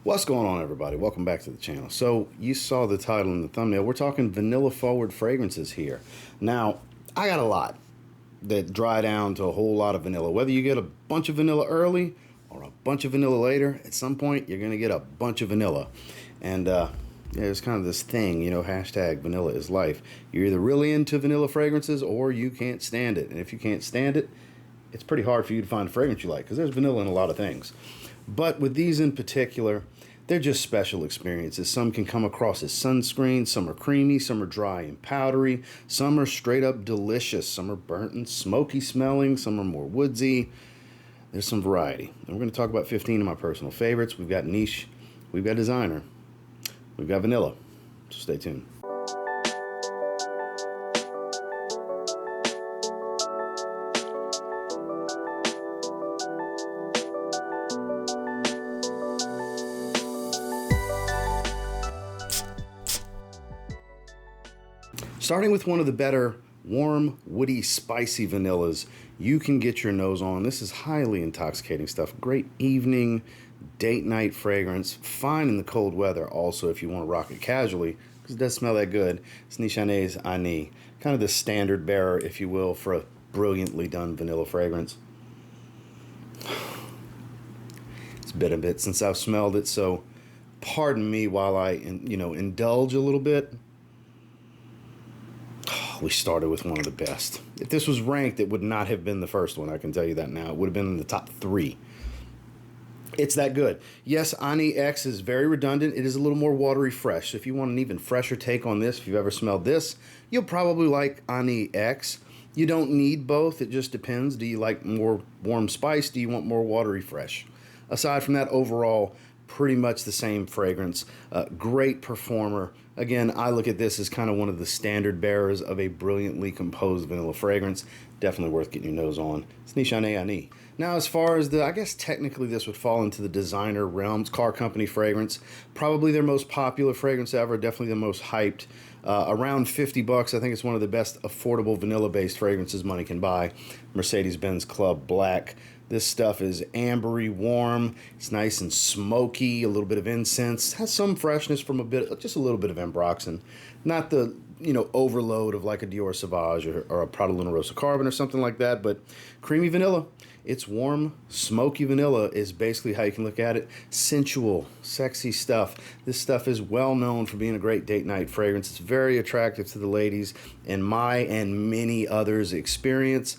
What's going on, everybody? Welcome back to the channel. So you saw the title in the thumbnail. We're talking vanilla forward fragrances here. Now, I got a lot that dry down to a whole lot of vanilla. Whether you get a bunch of vanilla early or a bunch of vanilla later, at some point you're going to get a bunch of vanilla. And yeah, it's kind of this thing, you know, hashtag vanilla is life. You're either really into vanilla fragrances or you can't stand it. And if you can't stand it, it's pretty hard for you to find a fragrance you like, because there's vanilla in a lot of things. But with these in particular, they're just special experiences. Some can come across as sunscreen, some are creamy, some are dry and powdery, some are straight up delicious, some are burnt and smoky smelling, some are more woodsy. There's some variety. And we're going to talk about 15 of my personal favorites. We've got niche, we've got designer, we've got vanilla. So stay tuned. Starting with one of the better warm, woody, spicy vanillas you can get your nose on. This is highly intoxicating stuff. Great evening, date night fragrance. Fine in the cold weather also if you want to rock it casually, because it does smell that good. It's Nishane Ani. Kind of the standard bearer, if you will, for a brilliantly done vanilla fragrance. It's been a bit since I've smelled it, so pardon me while I indulge a little bit. We started with one of the best. If this was ranked, it would not have been the first one. I can tell you that now. It would have been in the top 3. It's that good. Yes, Ani X is very redundant. It is a little more watery fresh. So if you want an even fresher take on this, if you've ever smelled this, you'll probably like Ani X. You don't need both. It just depends. Do you like more warm spice? Do you want more watery fresh? Aside from that, overall, pretty much the same fragrance. Great performer. Again, I look at this as kind of one of the standard bearers of a brilliantly composed vanilla fragrance. Definitely worth getting your nose on. It's Nishane Ani. Now, as far as I guess technically this would fall into the designer realms, car company fragrance. Probably their most popular fragrance ever. Definitely the most hyped. Around 50 bucks. I think it's one of the best affordable vanilla-based fragrances money can buy. Mercedes-Benz Club Black. This stuff is ambery warm. It's nice and smoky, a little bit of incense. Has some freshness from just a little bit of ambroxan. Not the, overload of like a Dior Sauvage or a Prada Luna Rosa Carbon or something like that, but creamy vanilla. It's warm, smoky vanilla is basically how you can look at it. Sensual, sexy stuff. This stuff is well known for being a great date night fragrance. It's very attractive to the ladies in my and many others' experience.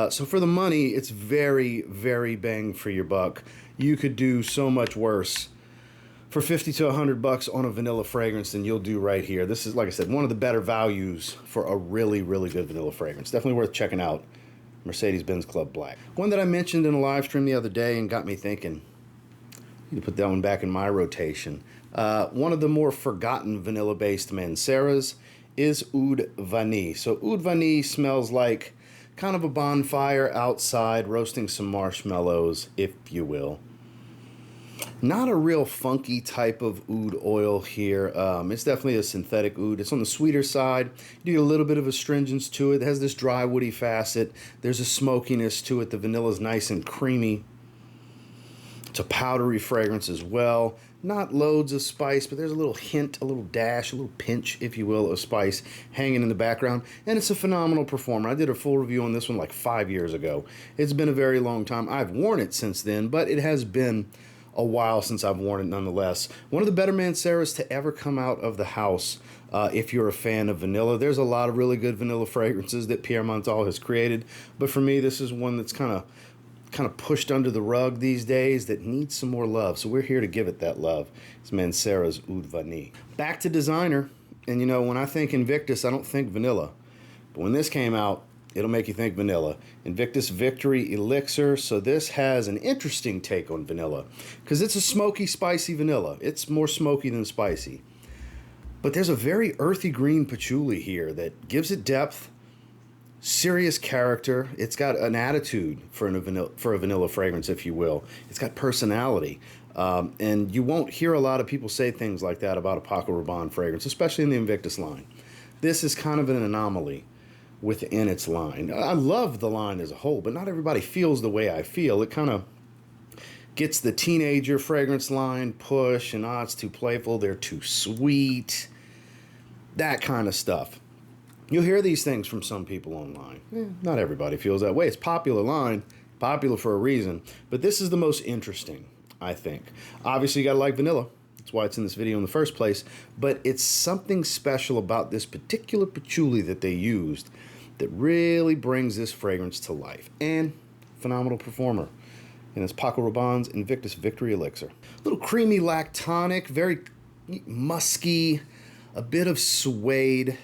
So for the money, it's very, very bang for your buck. You could do so much worse for 50 to 100 bucks on a vanilla fragrance than you'll do right here. This is, like I said, one of the better values for a really, really good vanilla fragrance. Definitely worth checking out. Mercedes-Benz Club Black. One that I mentioned in a live stream the other day and got me thinking, I need to put that one back in my rotation. One of the more forgotten vanilla-based Manceras is Oud Vanille. So Oud Vanille smells like kind of a bonfire outside, roasting some marshmallows, if you will. Not a real funky type of oud oil here. It's definitely a synthetic oud. It's on the sweeter side. You get a little bit of astringence to it. It has this dry, woody facet. There's a smokiness to it. The vanilla is nice and creamy. It's a powdery fragrance as well. Not loads of spice, but there's a little hint, a little dash, a little pinch, if you will, of spice hanging in the background. And it's a phenomenal performer. I did a full review on this one like 5 years ago. It's been a very long time. I've worn it since then, but it has been a while since I've worn it nonetheless. One of the better Manceras to ever come out of the house if you're a fan of vanilla. There's a lot of really good vanilla fragrances that Pierre Montal has created, but for me, this is one that's kind of pushed under the rug these days that needs some more love. So we're here to give it that love. It's Mancera's Oud Vanille. Back to designer. And when I think Invictus, I don't think vanilla. But when this came out, it'll make you think vanilla. Invictus Victory Elixir. So this has an interesting take on vanilla because it's a smoky, spicy vanilla. It's more smoky than spicy. But there's a very earthy green patchouli here that gives it depth, serious character. It's got an attitude for a vanilla fragrance, if you will. It's got personality. And you won't hear a lot of people say things like that about a Paco Rabanne fragrance, especially in the Invictus line. This is kind of an anomaly within its line. I love the line as a whole, but not everybody feels the way I feel. It kind of Gets the teenager fragrance line push, and it's too playful, they're too sweet. That kind of stuff. You'll hear these things from some people online. Not everybody feels that way. It's a popular line, popular for a reason. But this is the most interesting, I think. Obviously, you got to like vanilla. That's why it's in this video in the first place. But it's something special about this particular patchouli that they used that really brings this fragrance to life. And phenomenal performer. And it's Paco Rabanne's Invictus Victory Elixir. A little creamy lactonic, very musky, a bit of suede.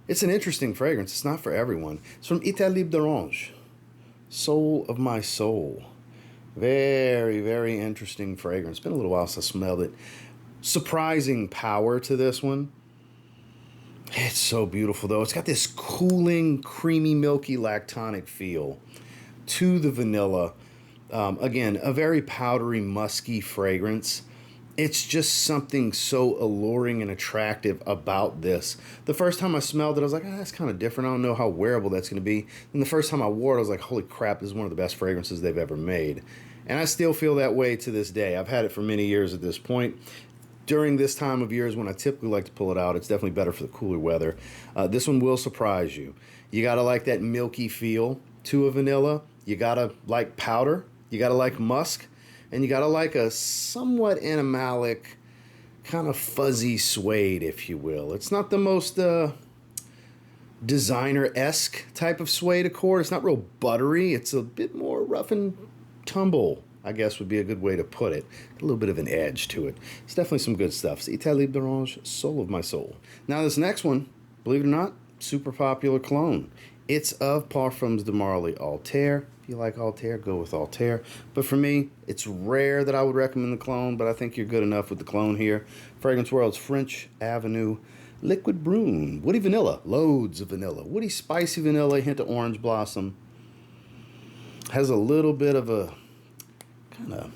It's an interesting fragrance. It's not for everyone. It's from Italie d'Orange. Soul of my soul. Very, very interesting fragrance. It's been a little while since I smelled it. Surprising power to this one. It's so beautiful, though. It's got this cooling, creamy, milky, lactonic feel to the vanilla. Again, a very powdery, musky fragrance. It's just something so alluring and attractive about this. The first time I smelled it, I was like, that's kind of different. I don't know how wearable that's going to be. And the first time I wore it, I was like, holy crap, this is one of the best fragrances they've ever made. And I still feel that way to this day. I've had it for many years at this point. During this time of year is when I typically like to pull it out. It's definitely better for the cooler weather. This one will surprise you. You got to like that milky feel to a vanilla. You got to like powder. You got to like musk. And you got to like a somewhat animalic, kind of fuzzy suede, if you will. It's not the most designer-esque type of suede accord. It's not real buttery. It's a bit more rough and tumble, I guess would be a good way to put it. A little bit of an edge to it. It's definitely some good stuff. It's Italie d'Orange, Soul of my soul. Now this next one, believe it or not, super popular cologne. It's of Parfums de Marly Altair. If you like Altair, go with Altair. But for me, it's rare that I would recommend the cologne, but I think you're good enough with the cologne here. Fragrance World's French Avenue Liquid Brun. Woody vanilla. Loads of vanilla. Woody spicy vanilla, hint of orange blossom. Has a little bit of a kind of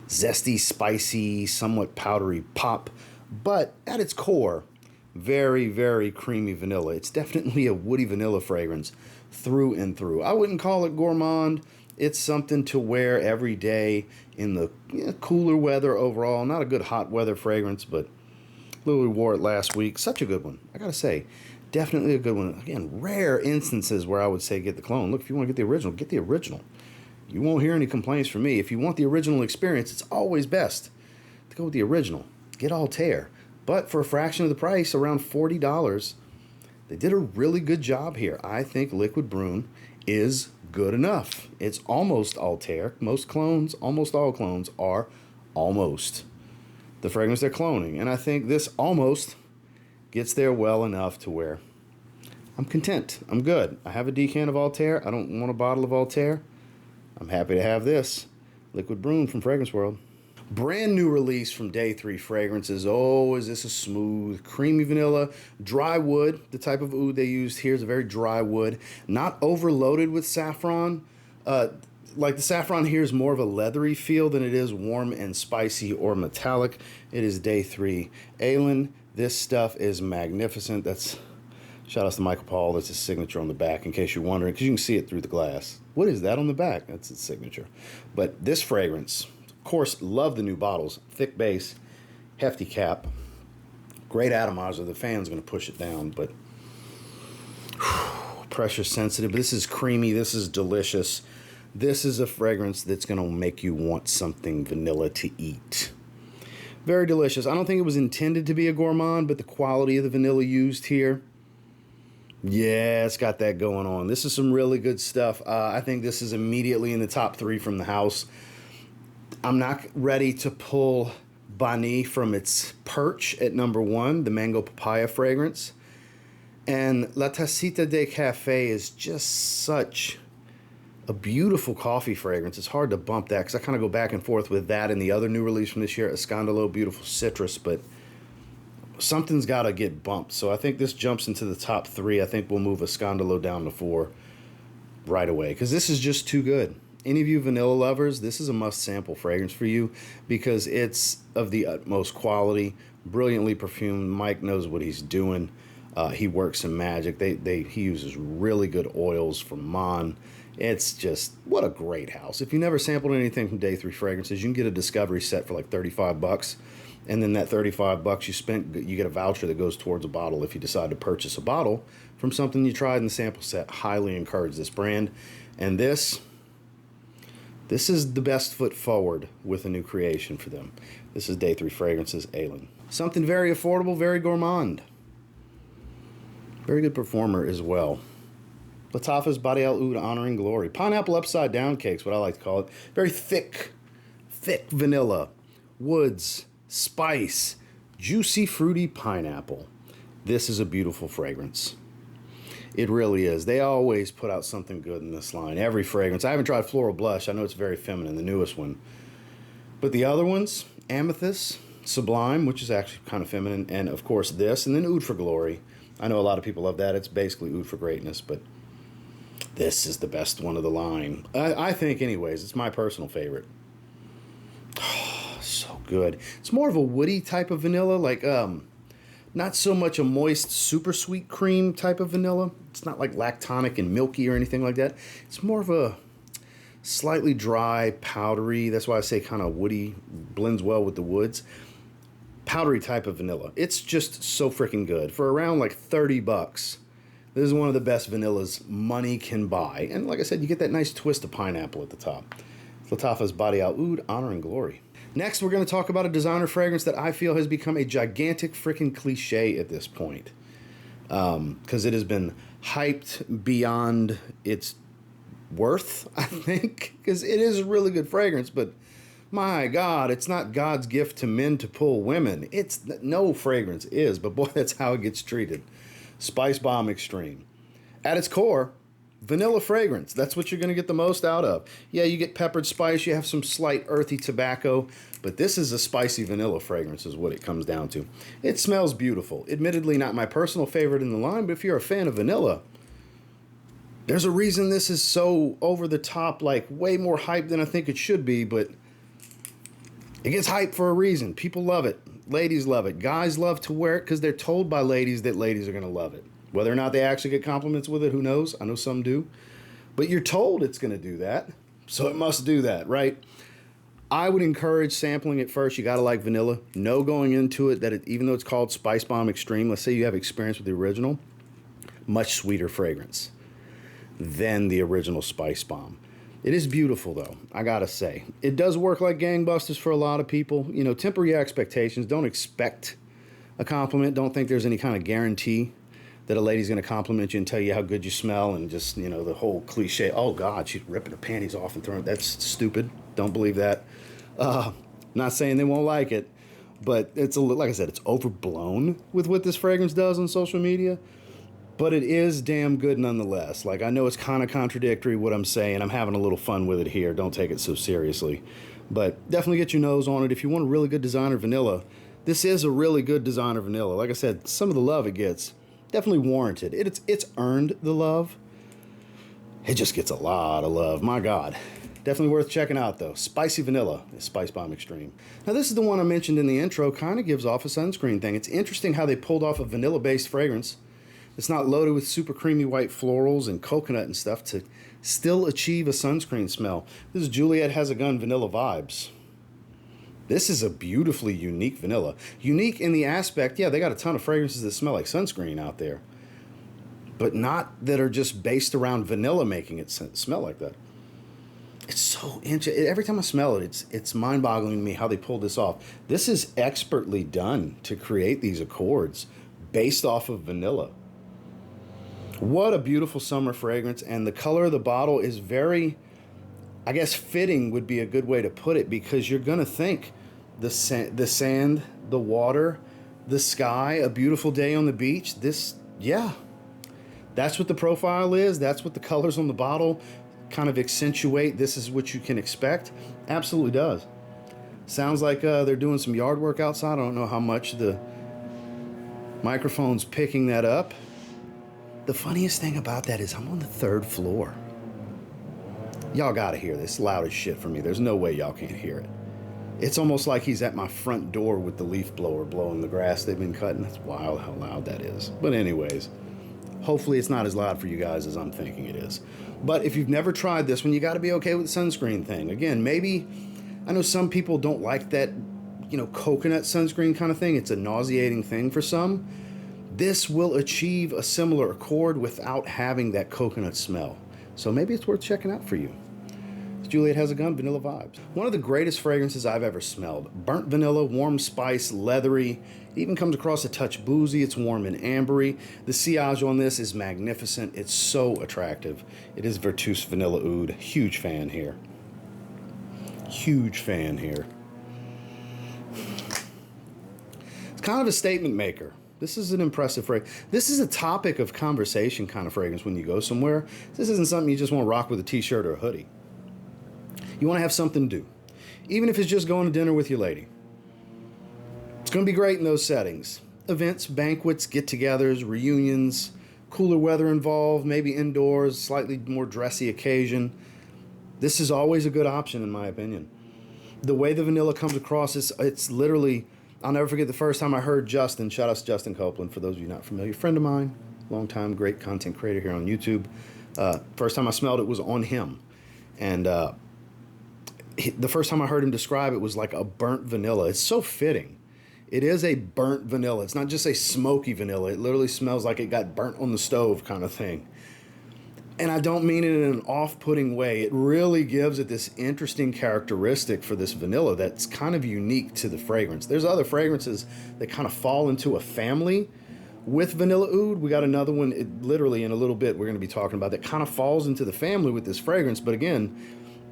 zesty, spicy, somewhat powdery pop. But at its core, very, very creamy vanilla. It's definitely a woody vanilla fragrance through and through. I wouldn't call it gourmand. It's something to wear every day in the cooler weather overall. Not a good hot weather fragrance, but literally wore it last week. Such a good one. I gotta say, definitely a good one. Again, rare instances where I would say get the clone. Look, if you want to get the original, get the original. You won't hear any complaints from me. If you want the original experience, it's always best to go with the original. Get Altair. But for a fraction of the price, around $40, they did a really good job here. I think Liquid Brun is good enough. It's almost Altair. Most clones, almost all clones, are almost the fragrance they're cloning. And I think this almost gets there well enough to where I'm content. I'm good. I have a decant of Altair. I don't want a bottle of Altair. I'm happy to have this. Liquid Brun from Fragrance World. Brand new release from Day 3 Fragrances. Oh, is this a smooth, creamy vanilla, dry wood. The type of oud they used here is a very dry wood. Not overloaded with saffron. Like the saffron here is more of a leathery feel than it is warm and spicy or metallic. It is Day 3. Aylan, this stuff is magnificent. That's, shout out to Michael Paul. That's his signature on the back, in case you're wondering, because you can see it through the glass. What is that on the back? That's its signature. But this fragrance, of course, love the new bottles. Thick base, hefty cap, great atomizer. The fan's going to push it down, but pressure sensitive. This is creamy. This is delicious. This is a fragrance that's going to make you want something vanilla to eat. Very delicious. I don't think it was intended to be a gourmand, but the quality of the vanilla used here, yeah, it's got that going on. This is some really good stuff. I think this is immediately in the top 3 from the house. I'm not ready to pull Vanille from its perch at number 1, the mango papaya fragrance. And La Tacita de Café is just such a beautiful coffee fragrance. It's hard to bump that because I kind of go back and forth with that and the other new release from this year, Escandalo, beautiful citrus, but something's got to get bumped. So I think this jumps into the top 3. I think we'll move Escandalo down to 4 right away because this is just too good. Any of you vanilla lovers, this is a must-sample fragrance for you because it's of the utmost quality, brilliantly perfumed. Mike knows what he's doing. He works some magic. He uses really good oils from Mon It's just, what a great house. If you never sampled anything from Day 3 Fragrances, you can get a discovery set for like 35 bucks. And then that 35 bucks you spent, you get a voucher that goes towards a bottle if you decide to purchase a bottle from something you tried in the sample set. Highly encourage this brand. And this is the best foot forward with a new creation for them. This is Day 3 Fragrances, Aylan. Something very affordable, very gourmand. Very good performer as well. Lattafa's Bade'e Oud Honoring Glory. Pineapple upside down cake's what I like to call it. Very thick vanilla, woods, spice, juicy, fruity pineapple. This is a beautiful fragrance. It really is. They always put out something good in this line. Every fragrance. I haven't tried Floral Blush. I know it's very feminine, the newest one. But the other ones, Amethyst, Sublime, which is actually kind of feminine, and of course this, and then Oud for Glory. I know a lot of people love that. It's basically Oud for Greatness, but this is the best one of the line. I think anyways. It's my personal favorite. Oh, so good. It's more of a woody type of vanilla, like not so much a moist, super sweet cream type of vanilla. It's not like lactonic and milky or anything like that. It's more of a slightly dry, powdery, that's why I say kind of woody, blends well with the woods. Powdery type of vanilla. It's just so freaking good. For around like 30 bucks, this is one of the best vanillas money can buy. And like I said, you get that nice twist of pineapple at the top. Lattafa's Bade'e Oud, Honor and Glory. Next, we're going to talk about a designer fragrance that I feel has become a gigantic freaking cliche at this point. Because it has been hyped beyond its worth, I think. Because it is a really good fragrance, but my God, it's not God's gift to men to pull women. It's no fragrance is, but boy, that's how it gets treated. Spicebomb Extreme. At its core, vanilla fragrance. That's what you're going to get the most out of. Yeah, you get peppered spice. You have some slight earthy tobacco. But this is a spicy vanilla fragrance is what it comes down to. It smells beautiful. Admittedly, not my personal favorite in the line, but if you're a fan of vanilla, there's a reason this is so over the top, like way more hype than I think it should be, but it gets hyped for a reason. People love it. Ladies love it. Guys love to wear it because they're told by ladies that ladies are going to love it. Whether or not they actually get compliments with it, who knows? I know some do. But you're told it's going to do that, so it must do that, right? I would encourage sampling it first. You got to like vanilla. Know going into it that even though it's called Spicebomb Extreme, let's say you have experience with the original, much sweeter fragrance than the original Spicebomb. It is beautiful, though, I gotta say. It does work like gangbusters for a lot of people. You know, temper your expectations. Don't expect a compliment. Don't think there's any kind of guarantee that a lady's going to compliment you and tell you how good you smell and just, you know, the whole cliche, oh, God, she's ripping her panties off and throwing it. That's stupid. Don't believe that. Not saying they won't like it, but it's, like I said, it's overblown with what this fragrance does on social media. But it is damn good nonetheless. Like, I know it's kind of contradictory what I'm saying. I'm having a little fun with it here. Don't take it so seriously. But definitely get your nose on it. If you want a really good designer vanilla, this is a really good designer vanilla. Like I said, some of the love it gets, definitely warranted. It's earned the love. It just gets a lot of love. My God. Definitely worth checking out, though. Spicy Vanilla is Spicebomb Extreme. Now, this is the one I mentioned in the intro. Kind of gives off a sunscreen thing. It's interesting how they pulled off a vanilla-based fragrance. It's not loaded with super creamy white florals and coconut and stuff to still achieve a sunscreen smell. This is Juliette Has a Gun Vanilla Vibes. This is a beautifully unique vanilla. Unique in the aspect, yeah, they got a ton of fragrances that smell like sunscreen out there. But not that are just based around vanilla making it smell like that. It's so interesting. Every time I smell it, it's mind-boggling to me how they pulled this off. This is expertly done to create these accords based off of vanilla. What a beautiful summer fragrance, and the color of the bottle is very, I guess fitting would be a good way to put it, because you're going to think the sand, the water, the sky, a beautiful day on the beach. This, yeah, that's what the profile is. That's what the colors on the bottle kind of accentuate. This is what you can expect. Absolutely does. Sounds like they're doing some yard work outside. I don't know how much the microphone's picking that up. The funniest thing about that is I'm on the 3rd floor. Y'all gotta hear this. Loud as shit for me. There's no way y'all can't hear it. It's almost like he's at my front door with the leaf blower blowing the grass they've been cutting. That's wild how loud that is. But anyways, Hopefully it's not as loud for you guys as I'm thinking it is. But if you've never tried this one, you got to be okay with the sunscreen thing. Again, maybe, I know some people don't like that, you know, coconut sunscreen kind of thing. It's a nauseating thing for some. This will achieve a similar accord without having that coconut smell. So maybe it's worth checking out for you. Juliette has a gun, vanilla vibes. One of the greatest fragrances I've ever smelled. Burnt vanilla, warm spice, leathery. It even comes across a touch boozy. It's warm and ambery. The sillage on this is magnificent. It's so attractive. It is Vertus Vanilla Oud. Huge fan here. Huge fan here. It's kind of a statement maker. This is an impressive fragrance. This is a topic of conversation kind of fragrance when you go somewhere. This isn't something you just want to rock with a t-shirt or a hoodie. You want to have something to do, even if it's just going to dinner with your lady. It's going to be great in those settings. Events, banquets, get-togethers, reunions, cooler weather involved, maybe indoors, slightly more dressy occasion. This is always a good option in my opinion. The way the vanilla comes across, it's literally, I'll never forget the first time I heard Justin, shout out to Justin Copeland, for those of you not familiar, friend of mine, long-time great content creator here on YouTube. First time I smelled it was on him. And the first time I heard him describe it was like a burnt vanilla. It's so fitting. It is a burnt vanilla. It's not just a smoky vanilla. It literally smells like it got burnt on the stove kind of thing. And I don't mean it in an off-putting way. It really gives it this interesting characteristic for this vanilla that's kind of unique to the fragrance. There's other fragrances that kind of fall into a family with Vanilla Oud. We got another one, literally in a little bit, we're going to be talking about that kind of falls into the family with this fragrance. But again,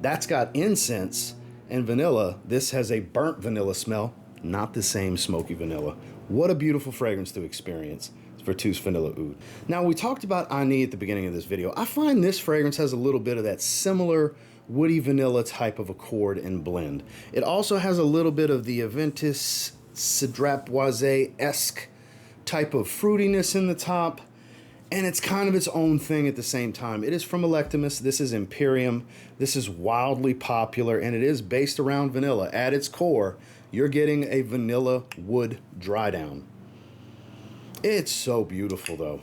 that's got incense and vanilla. This has a burnt vanilla smell, not the same smoky vanilla. What a beautiful fragrance to experience. It's Vertus Vanilla Oud. Now, we talked about Ani at the beginning of this video. I find this fragrance has a little bit of that similar woody vanilla type of accord and blend. It also has a little bit of the Invictus Cidrapoise-esque type of fruitiness in the top. And it's kind of its own thing at the same time. It is from Electimuss. This is Imperium. This is wildly popular, and it is based around vanilla. At its core, you're getting a vanilla wood dry down. It's so beautiful, though.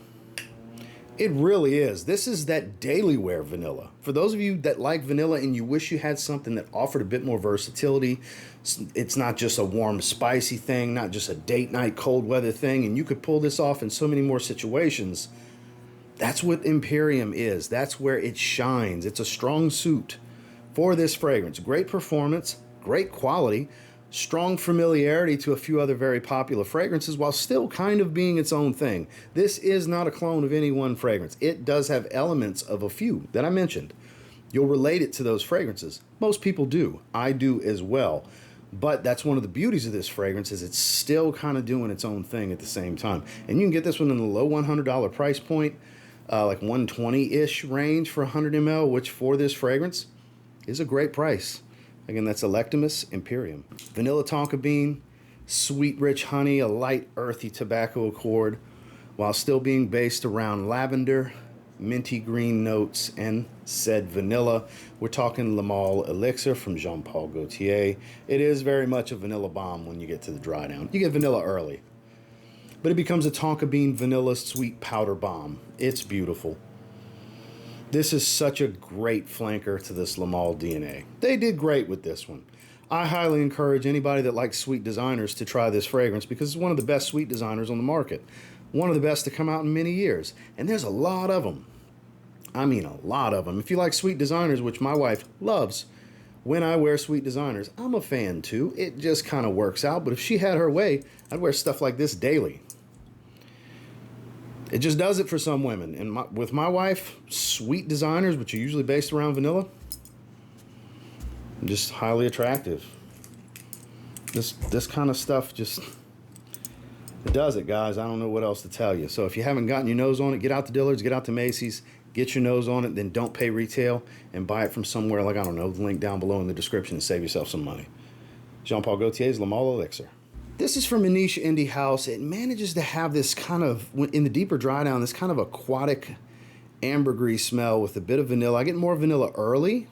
It really is. This is that daily wear vanilla. For those of you that like vanilla and you wish you had something that offered a bit more versatility, it's not just a warm, spicy thing, not just a date night, cold weather thing, and you could pull this off in so many more situations. That's what Imperium is. That's where it shines. It's a strong suit for this fragrance. Great performance, great quality, strong familiarity to a few other very popular fragrances while still kind of being its own thing. This is not a clone of any one fragrance. It does have elements of a few that I mentioned. You'll relate it to those fragrances. Most people do. I do as well. But that's one of the beauties of this fragrance is it's still kind of doing its own thing at the same time. And you can get this one in the low $100 price point, like 120-ish range for 100 ml, which for this fragrance is a great price. Again, that's Electimuss Imperium. Vanilla tonka bean, sweet rich honey, a light earthy tobacco accord, while still being based around lavender, minty green notes, and said vanilla. We're talking Le Male Elixir from Jean-Paul Gaultier. It is very much a vanilla bomb when you get to the dry down. You get vanilla early, but it becomes a tonka bean vanilla sweet powder bomb. It's beautiful. This is such a great flanker to this Le Male DNA. They did great with this one. I highly encourage anybody that likes sweet designers to try this fragrance because it's one of the best sweet designers on the market. One of the best to come out in many years. And there's a lot of them. I mean a lot of them. If you like sweet designers, which my wife loves, when I wear sweet designers, I'm a fan too. It just kind of works out. But if she had her way, I'd wear stuff like this daily. It just does it for some women. And with my wife, sweet designers, which are usually based around vanilla, just highly attractive. This kind of stuff just, it does it, guys. I don't know what else to tell you. So if you haven't gotten your nose on it, get out to Dillard's, get out to Macy's, get your nose on it, then don't pay retail and buy it from somewhere like, I don't know, the link down below in the description and save yourself some money. Jean-Paul Gaultier's Le Male Elixir. This is from a niche indie house. It manages to have this kind of, in the deeper dry down, this kind of aquatic ambergris smell with a bit of vanilla. I get more vanilla early.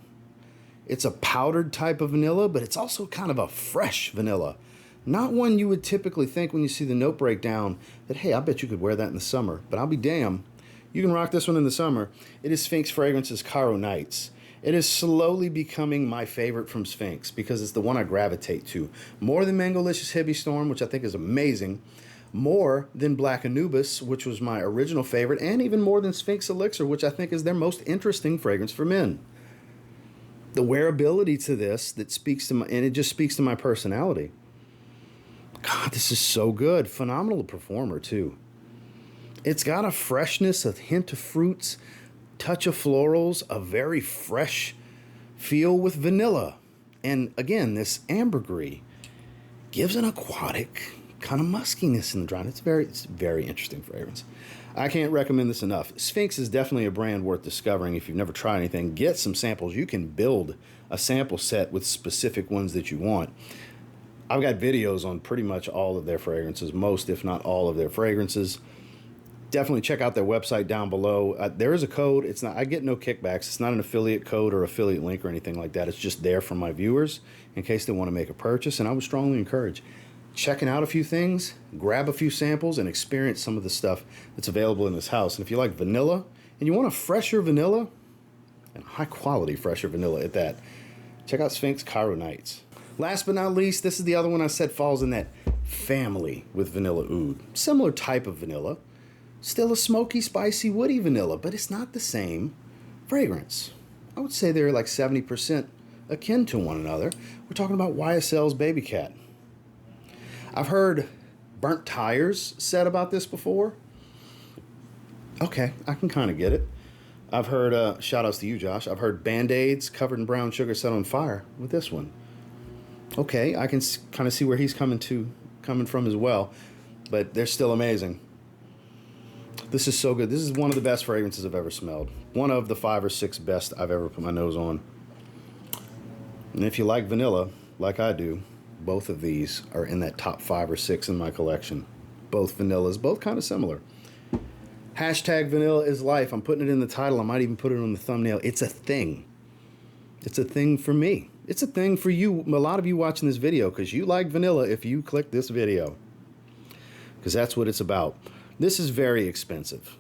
It's a powdered type of vanilla, but it's also kind of a fresh vanilla. Not one you would typically think when you see the note breakdown that, hey, I bet you could wear that in the summer. But I'll be damned. You can rock this one in the summer. It is Sphinx Fragrance's Cairo Nights. It is slowly becoming my favorite from Sphinx because it's the one I gravitate to. More than Mangolicious Hippie Storm, which I think is amazing. More than Black Anubis, which was my original favorite. And even more than Sphinx Elixir, which I think is their most interesting fragrance for men. The wearability to this that speaks to my, and it just speaks to my personality. God, this is so good. Phenomenal performer, too. It's got a freshness, a hint of fruits, touch of florals, a very fresh feel with vanilla. And again, this ambergris gives an aquatic kind of muskiness in the dry. It's very interesting fragrance. I can't recommend this enough. Sphinx is definitely a brand worth discovering. If you've never tried anything, get some samples. You can build a sample set with specific ones that you want. I've got videos on pretty much all of their fragrances, most if not all of their fragrances. Definitely check out their website down below. There is a code. It's not. I get no kickbacks. It's not an affiliate code or affiliate link or anything like that. It's just there for my viewers in case they want to make a purchase. And I would strongly encourage checking out a few things, grab a few samples, and experience some of the stuff that's available in this house. And if you like vanilla and you want a fresher vanilla, and high quality fresher vanilla at that, check out Sphinx Cairo Nights. Last but not least, this is the other one I said falls in that family with Vanilla Oud. Similar type of vanilla. Still a smoky, spicy, woody vanilla, but it's not the same fragrance. I would say they're like 70% akin to one another. We're talking about YSL's Babycat. I've heard burnt tires said about this before. Okay, I can kind of get it. I've heard, shout outs to you, Josh. I've heard Band-Aids covered in brown sugar set on fire with this one. Okay, I can kind of see where he's coming from as well, but they're still amazing. This is so good. This is one of the best fragrances I've ever smelled. One of the 5 or 6 best I've ever put my nose on. And if you like vanilla, like I do, both of these are in that top 5 or 6 in my collection. Both vanillas, both kind of similar. Hashtag vanilla is life. I'm putting it in the title. I might even put it on the thumbnail. It's a thing. It's a thing for me. It's a thing for you, a lot of you watching this video, because you like vanilla if you click this video. Because that's what it's about. This is very expensive.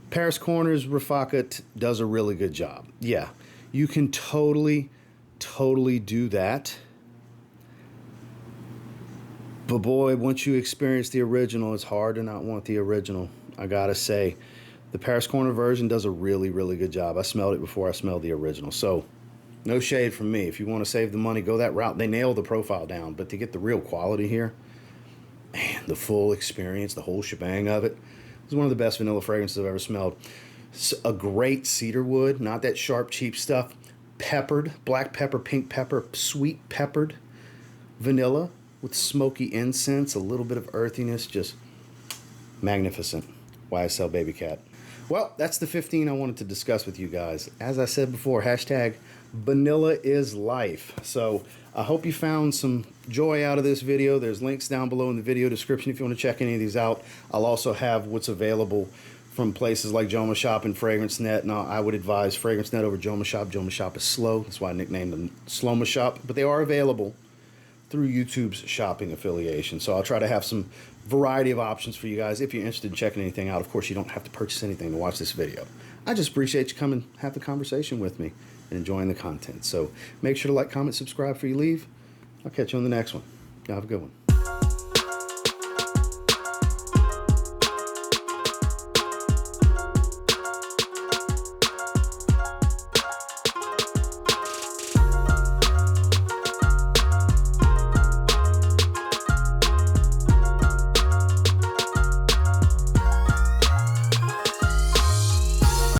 Paris Corners Rafaqat does a really good job. Yeah, you can totally do that. But boy, once you experience the original, it's hard to not want the original. I gotta say, the Paris Corner version does a really good job. I smelled it before I smelled the original. So, no shade from me. If you want to save the money, go that route. They nail the profile down. But to get the real quality here, man, the full experience, the whole shebang of it, is one of the best vanilla fragrances I've ever smelled. It's a great cedar wood, not that sharp, cheap stuff. Peppered, black pepper, pink pepper, sweet peppered vanilla with smoky incense, a little bit of earthiness, just magnificent. YSL Babycat. Well, that's the 15 I wanted to discuss with you guys. As I said before, hashtag vanilla is life. So I hope you found some joy out of this video. There's links down below in the video description if you want to check any of these out. I'll also have what's available from places like Joma Shop and Fragrance Net. Now, I would advise Fragrance Net over Joma Shop. Joma Shop is slow. That's why I nicknamed them Sloma Shop. But they are available through YouTube's shopping affiliation. So I'll try to have some variety of options for you guys if you're interested in checking anything out. Of course, you don't have to purchase anything to watch this video. I just appreciate you coming and have the conversation with me and enjoying the content. So make sure to like, comment, subscribe before you leave. I'll catch you on the next one. Y'all have a good one.